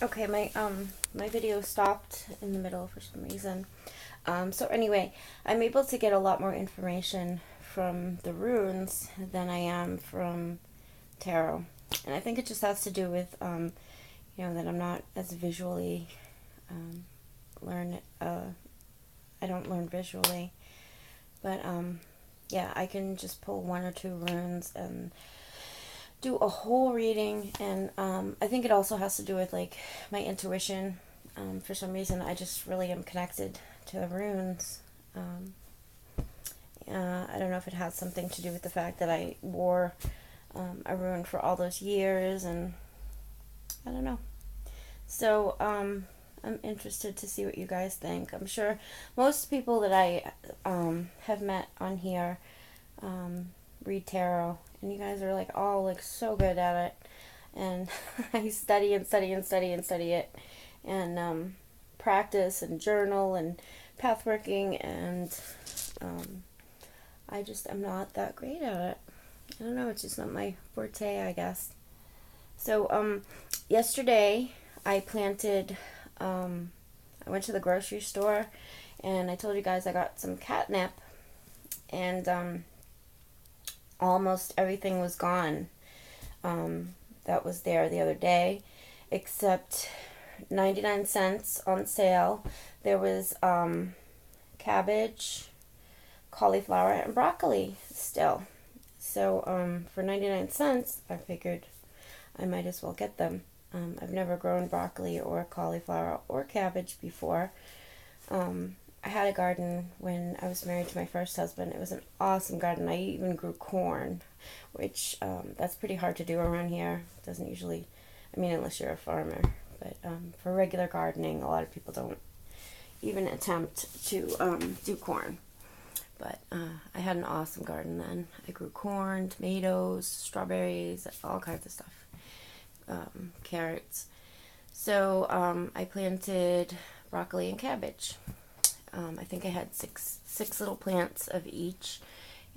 Okay, my video stopped in the middle for some reason. So anyway, I'm able to get a lot more information from the runes than I am from tarot. And I think it just has to do with that I'm not as visually um learn I don't learn visually. But yeah, I can just pull one or two runes and do a whole reading, and I think it also has to do with like my intuition. For some reason, I just really am connected to the runes. I don't know if it has something to do with the fact that I wore a rune for all those years, and I don't know. So I'm interested to see what you guys think. I'm sure most people that I have met on here read tarot, and you guys are like all like so good at it, and I study and study and study and study it, and practice and journal and path working, and um, I'm not that great at it. I don't know, it's just not my forte, I guess. So yesterday I planted I went to the grocery store, and I told you guys I got some catnip, and almost everything was gone that was there the other day, except 99 cents on sale. There was cabbage, cauliflower, and broccoli still. So for 99 cents, I figured I might as well get them. I've never grown broccoli or cauliflower or cabbage before. I had a garden when I was married to my first husband. It was an awesome garden. I even grew corn, which that's pretty hard to do around here. It doesn't usually, I mean, unless you're a farmer. But for regular gardening, a lot of people don't even attempt to do corn. But I had an awesome garden then. I grew corn, tomatoes, strawberries, all kinds of stuff, carrots. So I planted broccoli and cabbage. I think I had six little plants of each,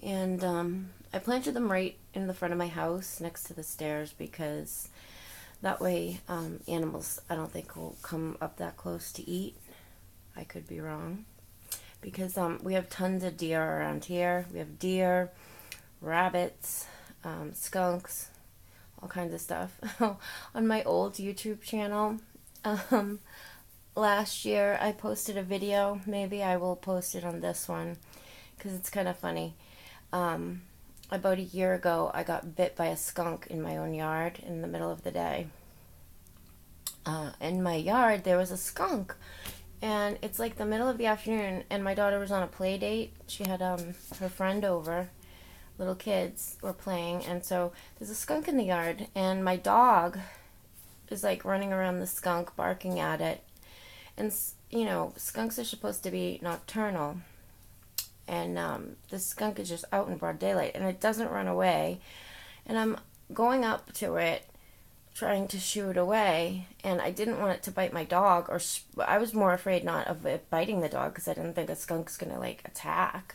and I planted them right in the front of my house next to the stairs, because that way animals, I don't think, will come up that close to eat. I could be wrong, because we have tons of deer around here. We have deer, rabbits, skunks, all kinds of stuff. On my old YouTube channel, last year I posted a video. Maybe I will post it on this one because it's kind of funny. About a year ago, I got bit by a skunk in my own yard in the middle of the day. In my yard, there was a skunk, and it's like the middle of the afternoon, and my daughter was on a play date. She had her friend over. Little kids were playing, and so there's a skunk in the yard, and my dog is like running around the skunk, barking at it. And skunks are supposed to be nocturnal, and the skunk is just out in broad daylight, and it doesn't run away. And I'm going up to it, trying to shoo it away, and I didn't want it to bite my dog, or I was more afraid not of it biting the dog, because I didn't think a skunk's gonna like attack.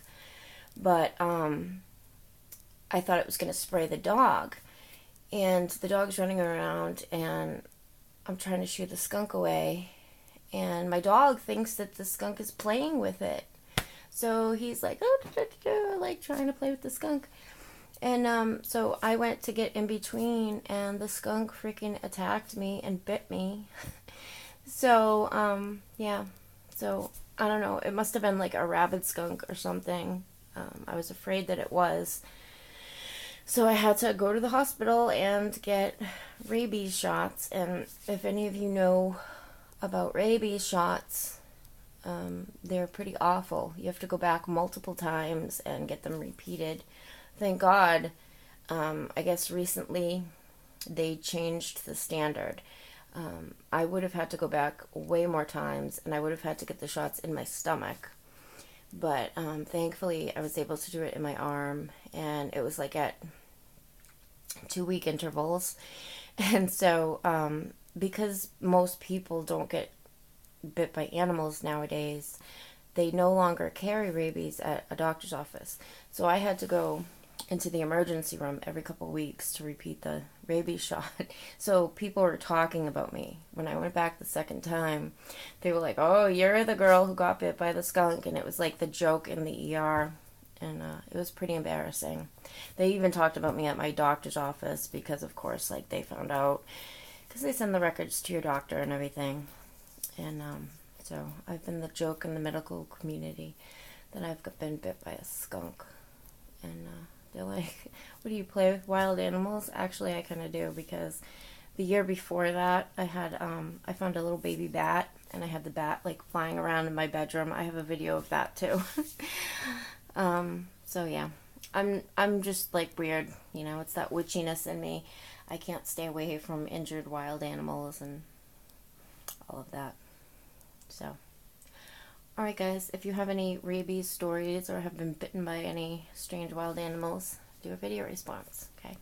But I thought it was gonna spray the dog, and the dog's running around, and I'm trying to shoo the skunk away, and my dog thinks that the skunk is playing with it. So he's like, oh, like trying to play with the skunk. And so I went to get in between, and the skunk freaking attacked me and bit me. So, yeah. So, I don't know. It must have been like a rabid skunk or something. I was afraid that it was. So I had to go to the hospital and get rabies shots. And if any of you know about rabies shots, they're pretty awful. You have to go back multiple times and get them repeated. Thank God, I guess recently they changed the standard. I would have had to go back way more times, and I would have had to get the shots in my stomach. But thankfully, I was able to do it in my arm, and it was like at 2-week intervals. And so, because most people don't get bit by animals nowadays, they no longer carry rabies at a doctor's office. So I had to go into the emergency room every couple of weeks to repeat the rabies shot. So people were talking about me. When I went back the second time, they were like, oh, you're the girl who got bit by the skunk. And it was like the joke in the ER. And it was pretty embarrassing. They even talked about me at my doctor's office because, of course, like they found out. Because they send the records to your doctor and everything. And so I've been the joke in the medical community that I've been bit by a skunk. And they're like, what do you play with wild animals? Actually, I kind of do, because the year before that, I had I found a little baby bat, and I had the bat like flying around in my bedroom. I have a video of that too. So yeah, I'm just like weird, you know. It's that witchiness in me. I can't stay away from injured wild animals and all of that. So. Alright guys, if you have any rabies stories or have been bitten by any strange wild animals, do a video response, okay?